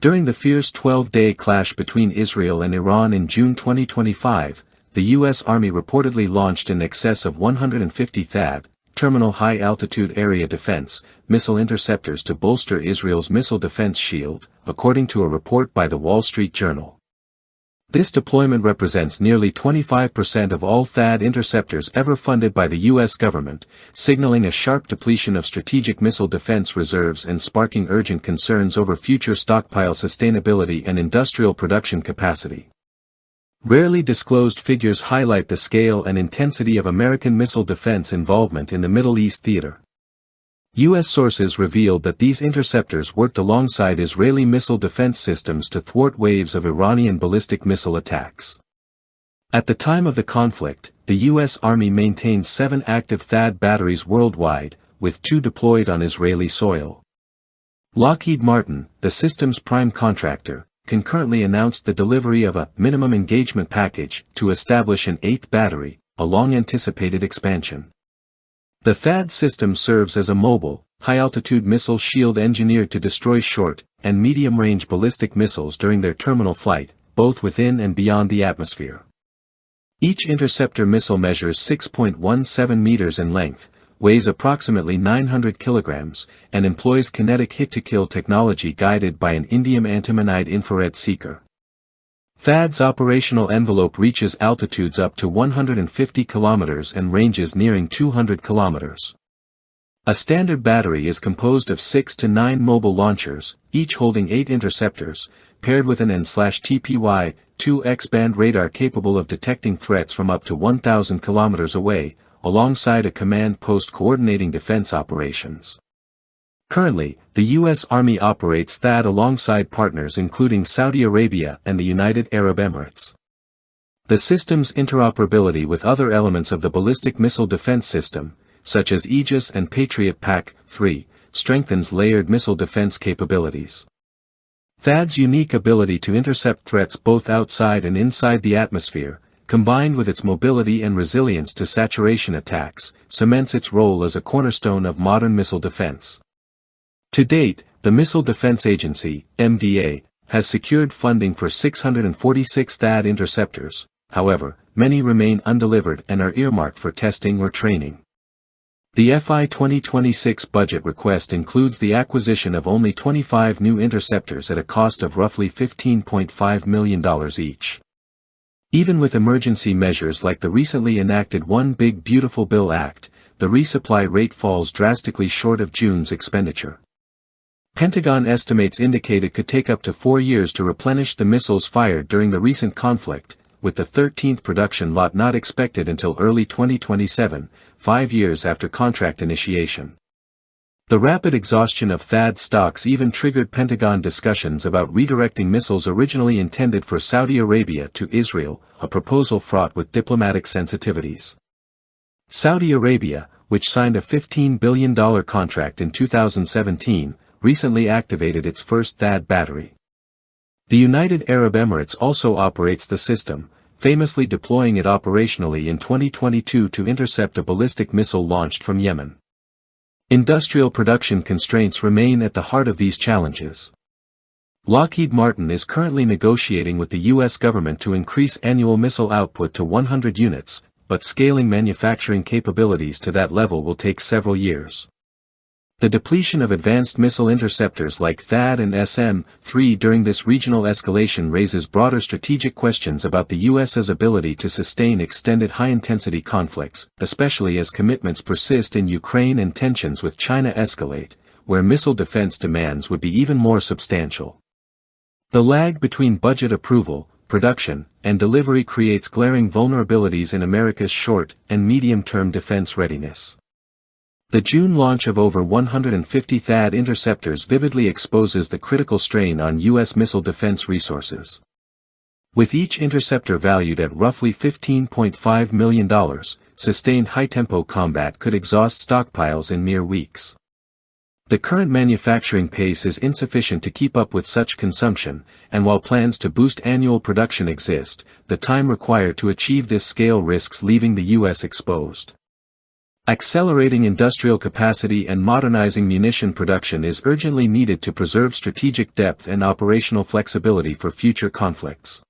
During the fierce 12-day clash between Israel and Iran in June 2025, the U.S. Army reportedly launched in excess of 150 THAAD, Terminal High Altitude Area Defense, missile interceptors to bolster Israel's missile defense shield, according to a report by the Wall Street Journal. This deployment represents nearly 25% of all THAAD interceptors ever funded by the U.S. government, signaling a sharp depletion of strategic missile defense reserves and sparking urgent concerns over future stockpile sustainability and industrial production capacity. Rarely disclosed figures highlight the scale and intensity of American missile defense involvement in the Middle East theater. U.S. sources revealed that these interceptors worked alongside Israeli missile defense systems to thwart waves of Iranian ballistic missile attacks. At the time of the conflict, the U.S. Army maintained 7 active THAAD batteries worldwide, with 2 deployed on Israeli soil. Lockheed Martin, the system's prime contractor, concurrently announced the delivery of a minimum engagement package to establish an 8th battery, a long-anticipated expansion. The THAAD system serves as a mobile, high-altitude missile shield engineered to destroy short- and medium-range ballistic missiles during their terminal flight, both within and beyond the atmosphere. Each interceptor missile measures 6.17 meters in length, weighs approximately 900 kilograms, and employs kinetic hit-to-kill technology guided by an indium antimonide infrared seeker. THAAD's operational envelope reaches altitudes up to 150 kilometers and ranges nearing 200 kilometers. A standard battery is composed of 6 to 9 mobile launchers, each holding 8 interceptors, paired with an N/TPY-2 X-band radar capable of detecting threats from up to 1,000 kilometers away, alongside a command post coordinating defense operations. Currently, the U.S. Army operates THAAD alongside partners including Saudi Arabia and the United Arab Emirates. The system's interoperability with other elements of the ballistic missile defense system, such as Aegis and Patriot PAC-3, strengthens layered missile defense capabilities. THAAD's unique ability to intercept threats both outside and inside the atmosphere, combined with its mobility and resilience to saturation attacks, cements its role as a cornerstone of modern missile defense. To date, the Missile Defense Agency, MDA, has secured funding for 646 THAAD interceptors. However, many remain undelivered and are earmarked for testing or training. The FY 2026 budget request includes the acquisition of only 25 new interceptors at a cost of roughly $15.5 million each. Even with emergency measures like the recently enacted One Big Beautiful Bill Act, the resupply rate falls drastically short of June's expenditure. Pentagon estimates indicate it could take up to 4 years to replenish the missiles fired during the recent conflict, with the 13th production lot not expected until early 2027, 5 years after contract initiation. The rapid exhaustion of THAAD stocks even triggered Pentagon discussions about redirecting missiles originally intended for Saudi Arabia to Israel, a proposal fraught with diplomatic sensitivities. Saudi Arabia, which signed a $15 billion contract in 2017, recently activated its first THAAD battery. The United Arab Emirates also operates the system, famously deploying it operationally in 2022 to intercept a ballistic missile launched from Yemen. Industrial production constraints remain at the heart of these challenges. Lockheed Martin is currently negotiating with the U.S. government to increase annual missile output to 100 units, but scaling manufacturing capabilities to that level will take several years. The depletion of advanced missile interceptors like THAAD and SM-3 during this regional escalation raises broader strategic questions about the U.S.'s ability to sustain extended high-intensity conflicts, especially as commitments persist in Ukraine and tensions with China escalate, where missile defense demands would be even more substantial. The lag between budget approval, production, and delivery creates glaring vulnerabilities in America's short- and medium-term defense readiness. The June launch of over 150 THAAD interceptors vividly exposes the critical strain on U.S. missile defense resources. With each interceptor valued at roughly $15.5 million, sustained high-tempo combat could exhaust stockpiles in mere weeks. The current manufacturing pace is insufficient to keep up with such consumption, and while plans to boost annual production exist, the time required to achieve this scale risks leaving the U.S. exposed. Accelerating industrial capacity and modernizing munition production is urgently needed to preserve strategic depth and operational flexibility for future conflicts.